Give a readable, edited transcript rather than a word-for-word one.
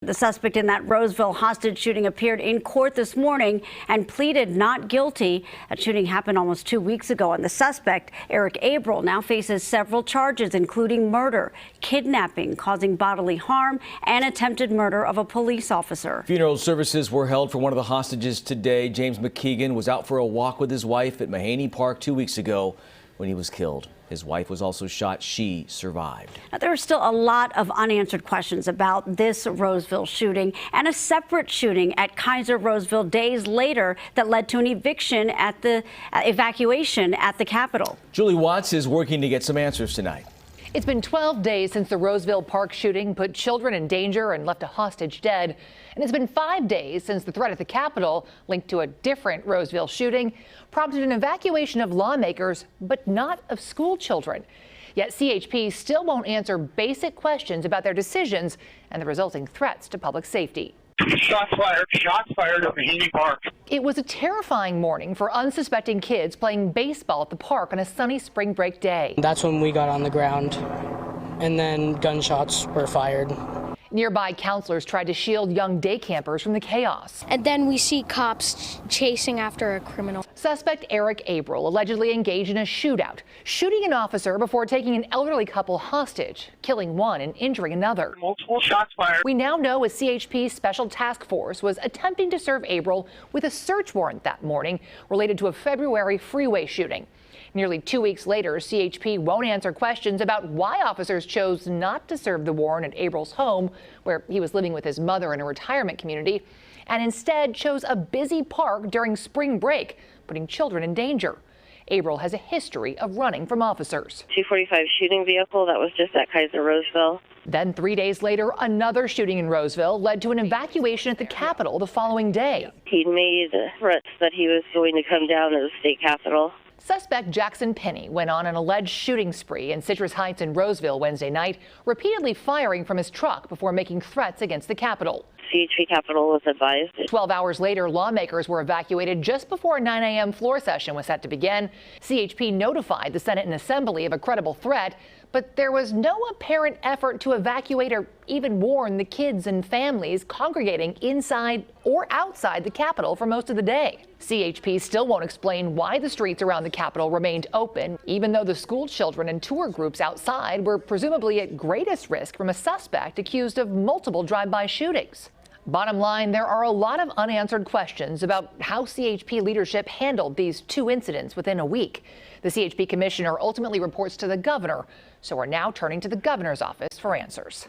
The suspect in that Roseville hostage shooting appeared in court this morning and pleaded not guilty. That shooting happened almost 2 weeks ago, and the suspect, Eric Abril, now faces several charges, including murder, kidnapping, causing bodily harm, and attempted murder of a police officer. Funeral services were held for one of the hostages today. James McKeegan was out for a walk with his wife at Mahaney Park 2 weeks ago when he was killed. His wife was also shot. She survived. Now, there are still a lot of unanswered questions about this Roseville shooting and a separate shooting at Kaiser Roseville days later that led to an evacuation at the Capitol. Julie Watts is working to get some answers tonight. It's been 12 days since the Roseville Park shooting put children in danger and left a hostage dead. And it's been 5 days since the threat at the Capitol, linked to a different Roseville shooting, prompted an evacuation of lawmakers, but not of school children. Yet CHP still won't answer basic questions about their decisions and the resulting threats to public safety. Shots fired at Mahaney Park. It was a terrifying morning for unsuspecting kids playing baseball at the park on a sunny spring break day. That's when we got on the ground, and then gunshots were fired. Nearby counselors tried to shield young day campers from the chaos. And then we see cops chasing after a criminal. Suspect Eric Abril allegedly engaged in a shootout, shooting an officer before taking an elderly couple hostage, killing one and injuring another. Multiple shots fired. We now know a CHP special task force was attempting to serve Abril with a search warrant that morning related to a February freeway shooting. Nearly 2 weeks later, CHP won't answer questions about why officers chose not to serve the warrant at Abril's home, where he was living with his mother in a retirement community, and instead chose a busy park during spring break, putting children in danger. Abril has a history of running from officers. 245 shooting vehicle that was just at Kaiser Roseville. Then 3 days later, another shooting in Roseville led to an evacuation at the Capitol the following day. He made threats that he was going to come down to the state capitol. Suspect Jackson Penny went on an alleged shooting spree in Citrus Heights and Roseville Wednesday night, repeatedly firing from his truck before making threats against the Capitol. CHP Capitol was advised. 12 hours later, lawmakers were evacuated just before a 9 a.m. floor session was set to begin. CHP notified the Senate and Assembly of a credible threat, but there was no apparent effort to evacuate or even warn the kids and families congregating inside or outside the Capitol for most of the day. CHP still won't explain why the streets around the Capitol remained open, even though the school children and tour groups outside were presumably at greatest risk from a suspect accused of multiple drive-by shootings. Bottom line, there are a lot of unanswered questions about how CHP leadership handled these two incidents within a week. The CHP commissioner ultimately reports to the governor, so we're now turning to the governor's office for answers.